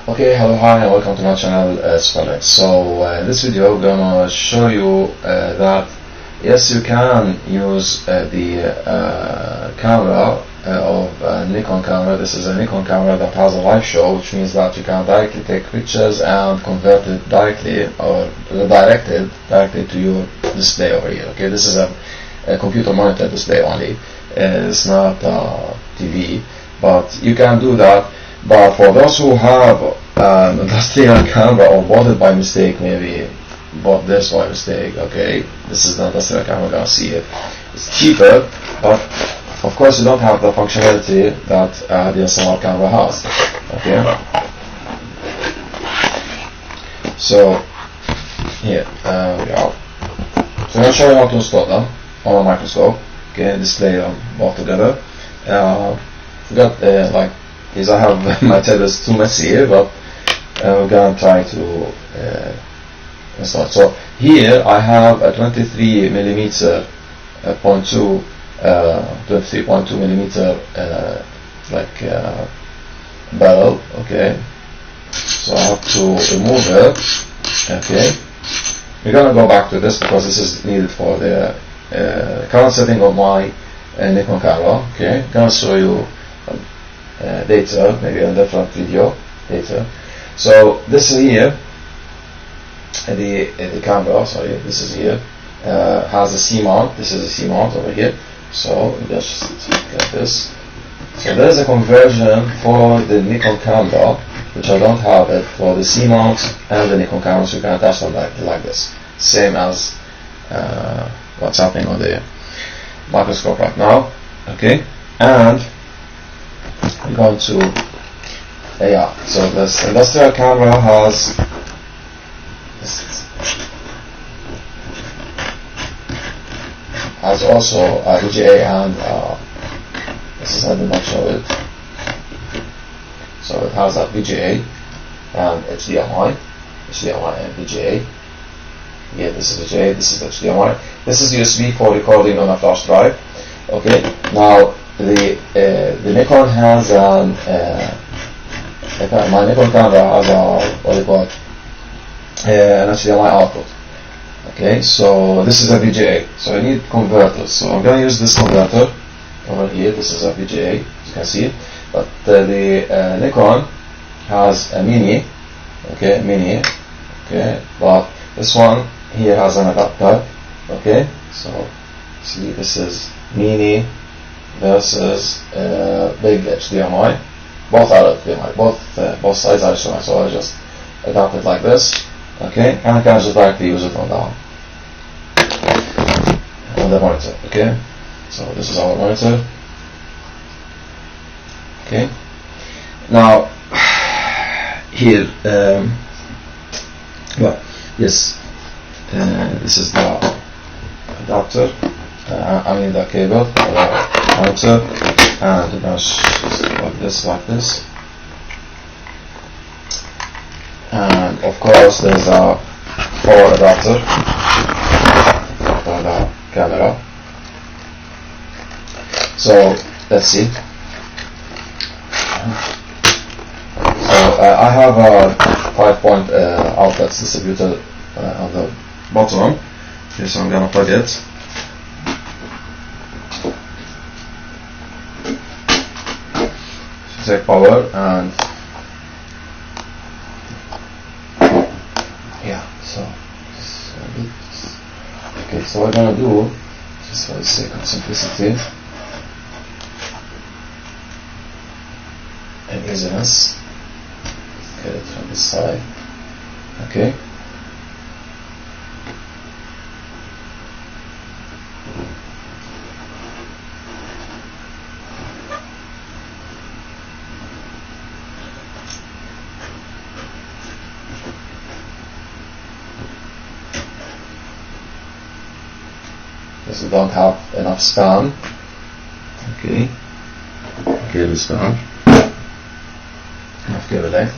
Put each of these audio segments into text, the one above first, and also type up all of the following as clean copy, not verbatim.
Okay, hello, hi, and welcome to my channel, Spotlight. So in this video, I'm gonna show you that yes, you can use the camera of Nikon camera. This is a Nikon camera that has a live show, which means that you can directly take pictures and convert it directly or direct it directly to your display over here. Okay, this is a computer monitor display only. It's not TV, but you can do that. But for those who have an industrial camera or bought it by mistake, maybe bought this by mistake, okay, this is the industrial camera, we're gonna see it. It's cheaper, but of course you don't have the functionality that DSLR camera has, okay. So here we are. So I'm gonna show you how to install them on a microscope, okay, display them both together. Forgot like. Is I have my tablets too messy here, but we're gonna try to install it. So here I have a 23 millimeter 23.2 millimeter barrel. Okay, so I have to remove it. Okay, we're gonna go back to this because this is needed for the current setting of my Nikon camera. Okay, I'm gonna show you data, maybe a different video data. So this is here, the camera, sorry, this is here, has a C mount. This is a C mount over here. So just get this. So there is a conversion for the Nikon camera, which I don't have it, for the C mount and the Nikon camera, so you can attach them like this, same as what's happening on the microscope right now. Okay, and we're going to so this industrial camera has also a VGA and this is, I did not show it, so it has a VGA and HDMI and VGA. Yeah, this is VGA, this is HDMI, this is USB for recording on a flash drive. Okay, now the Nikon has my Nikon camera has what do you call it, an HDMI output. Okay, so this is a VGA, so I need converters. So I'm going to use this converter over here. This is a VGA, as you can see, but the Nikon has a mini. Okay, Okay, but this one here has an adapter. Okay, so see, this is mini versus big HDMI. Both are HDMI, both sides are HDMI, so I just adapt it like this. Okay, and I can just directly use it on the monitor. Okay, so this is our monitor. Okay, now here, well, yes, this is the adapter. I mean the cable for the monitor, and we're going to like this, and of course there's a power adapter for the camera. So let's see. So I have a 5-point outlets distributor on the bottom. Okay, so I'm gonna plug it. Take power and yeah, so okay, so what I'm gonna do, just for the sake of simplicity and easiness, get it from this side. Okay, because we don't have enough span. Okay, cable span, enough cable length.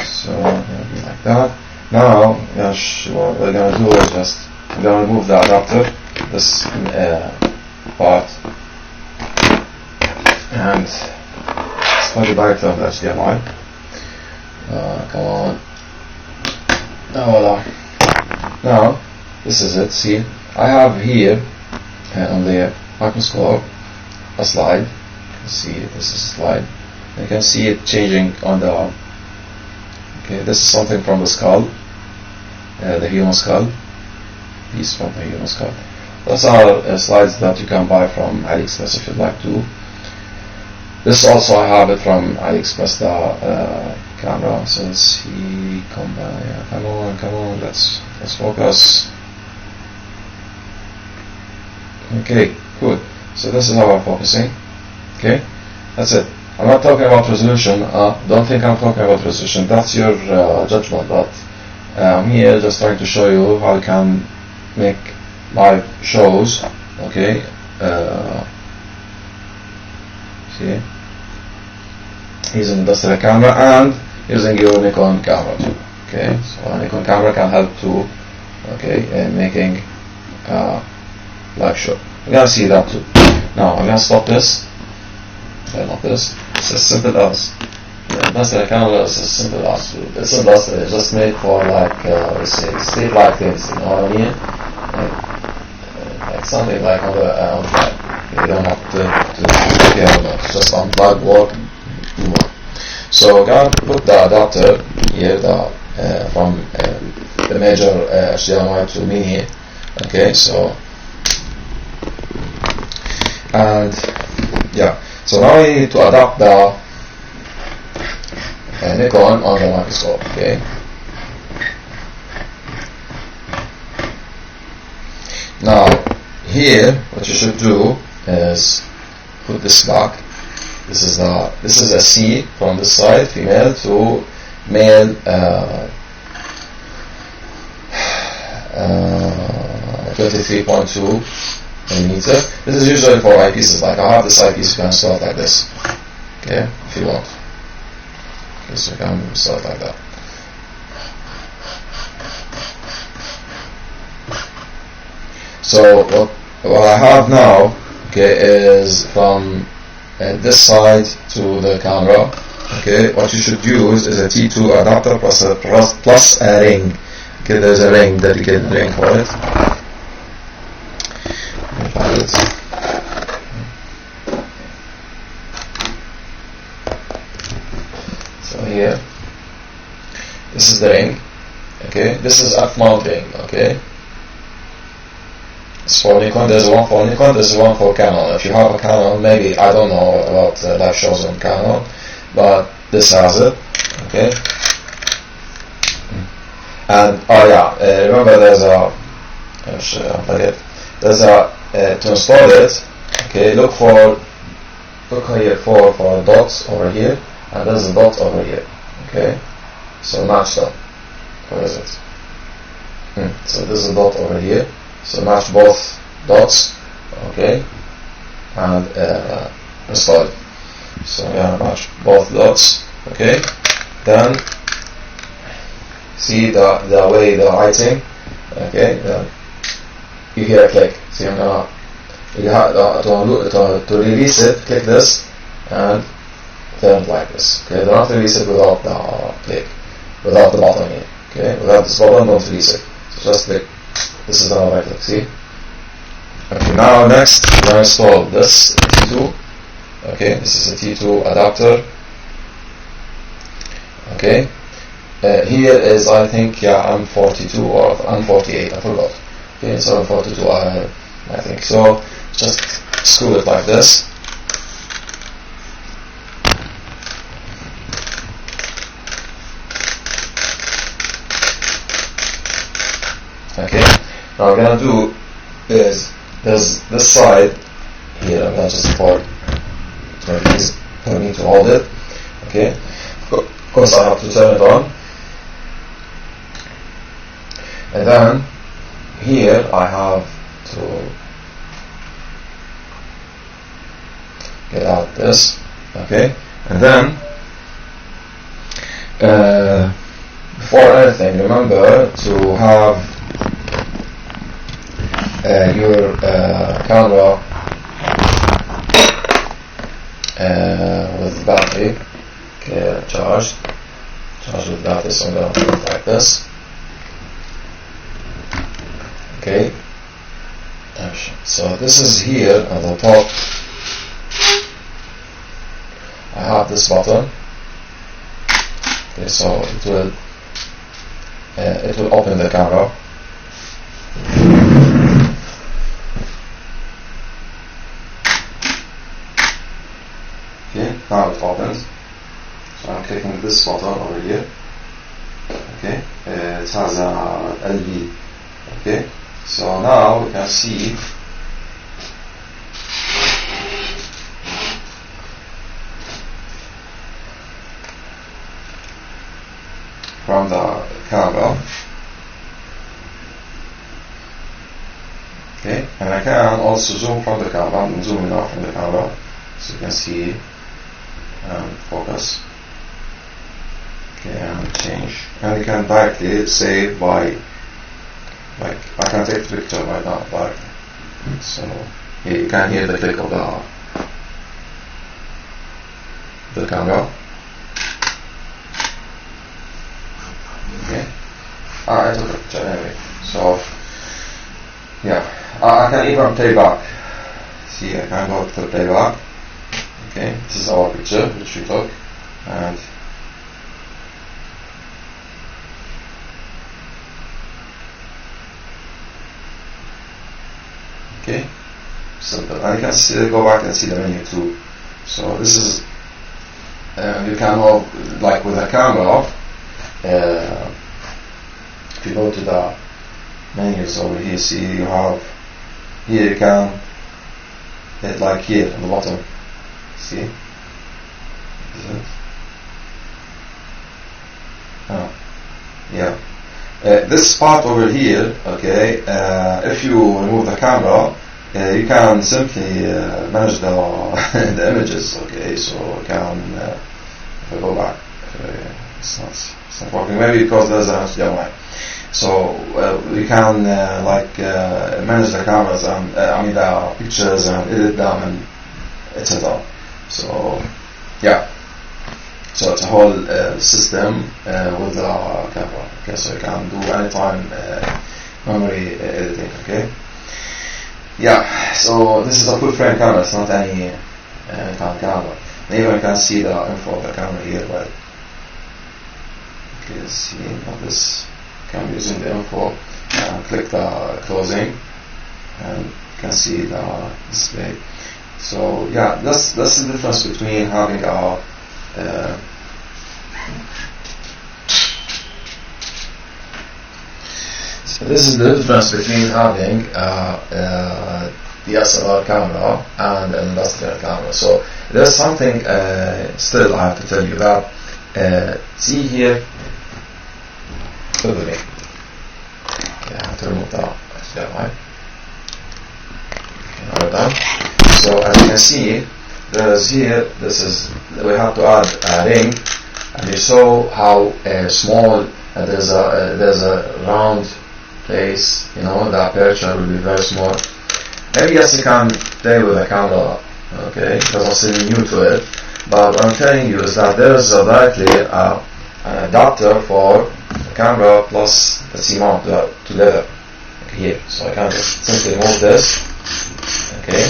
So it'll be like that. Now, what we're gonna do is just I'm gonna remove the adapter, this part, and plug it directly on the HDMI. Come on. Voila. Now, this is it. See, I have here on the microscope a slide. You can see this is a slide. You can see it changing on the arm. Okay, this is something from the skull, the human skull. Piece from the human skull. Those are slides that you can buy from AliExpress if you'd like to. This also I have it from AliExpress, the camera. So let's see, come on, let's focus. Okay, good. So this is how I'm focusing. Okay, that's it. I'm not talking about resolution. Don't think I'm talking about resolution. That's your judgment. But I'm here just trying to show you how you can make live shows. Okay. See, using industrial camera and using your Nikon camera too. Okay, so a Nikon camera can help too. Okay, in making live show. We're gonna see that too. Now I'm gonna stop this. Not this. It's as simple as industrial camera is as simple as it's industrial. It's just made for like let's say street-like things. You know what I mean? Like something like on the you don't have to care about. It's just unplug work. So we're gonna put the adapter here, from the major HDMI to mini. Okay, so and yeah. So now we need to adapt the Nikon on the microscope. Okay. Now here, what you should do is put this back. This is a C from this side, female to male. 23.2 millimeter. This is usually for eyepieces. Like I have this eyepiece, you can install it like this. Okay, if you want. Okay, so you can install it like that. So what I have now, okay, is from this side to the camera. Okay, what you should use is a T2 adapter plus a ring. Okay, there's a ring, dedicated ring for it. So here, this is the ring. Okay, this is F-mount ring. Okay, it's for Nikon. There's one for Nikon. There's one for Canon. If you have a Canon, maybe I don't know about live shows on Canon, but this has it. Okay. And remember there's a to install it. Okay, look here for dots over here, and there's a dot over here. Okay, so match them. Where is it? So there's a dot over here. So match both dots. Okay, and install it. So match both dots. Okay, then see the way the lighting. Okay, then you hear a click. See, I'm gonna to release it. Click this and turn it like this. Okay, do not release it without the click, without the button here. Okay, without this button, don't release it. So just click. This is another click. See. Okay, now next we're gonna install this T2. Okay, this is a T2 adapter. Okay. Here is, I think, I'm 42 or I'm 48, I forgot. Okay, so I'm 42, I think. So just screw it like this. Okay, now what I'm gonna do is there's this side here. I'm gonna just support for me to hold it. Okay, of course I have to turn it on. And then here I have to get out this, okay? And then before anything, remember to have your camera with battery charged. charge with that. So I'm going to put it like this. Okay. So this is here on the top. I have this button. Okay, so it will open the camera. Okay, now it opens. So I'm clicking this button over here. Okay, it has a LV. Okay, so now we can see from the camera. Okay, and I can also zoom from the camera. I'm zooming out from the camera, so you can see and focus. Okay, and change. And you can directly save by, like, I can take the picture right now directly. So here you can hear the click of the camera. Okay, I took a picture anyway. So yeah, I can even play back. See, I can go to playback. Okay, this is our picture which we took, and okay, simple. And you can go back and see the menu too. So this is you can have, like with the camera off. If you go to the menus over here, see you have here, you can hit like here on the bottom. See? Is it? Oh, yeah. This part over here, okay, if you remove the camera, you can simply manage the the images, okay, so you can if I go back, it's not working, maybe because there's an HDMI. So we can manage the cameras and the pictures and edit them and etc. So yeah, so it's a whole system with the camera. Okay, so you can do anytime memory editing. Okay, yeah. So this is a full frame camera. It's not any kind of camera. And even you can see the info of the camera here. But okay, let's see how this. Can be using the info and click the closing, and you can see the display. So yeah, that's the difference between having a so this is the difference between having a DSLR camera and an industrial camera. So there's something still I have to tell you that see here. Okay, I have to remove that. Okay, done. So as you can see, there's here. We have to add a ring, and you saw how small. There's a round place. You know, the aperture will be very small. Maybe yes, you can play with the camera. Okay, because I'm still new to it. But what I'm telling you is that there is directly an adapter for camera plus the C-mount together here. So I can just simply remove this. Okay.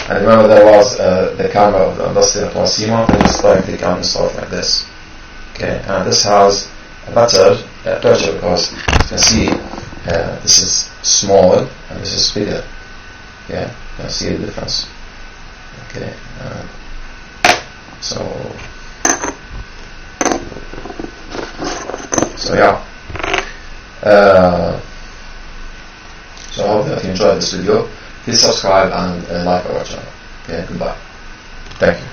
And remember there was the camera of the industrial plus C-mount, and just directly can install it like this. Okay. And this has a better aperture because you can see this is small and this is bigger. Yeah. You can see the difference. Okay. So yeah, so I hope that you enjoyed this video. Please subscribe and like our channel. Okay, goodbye. Thank you.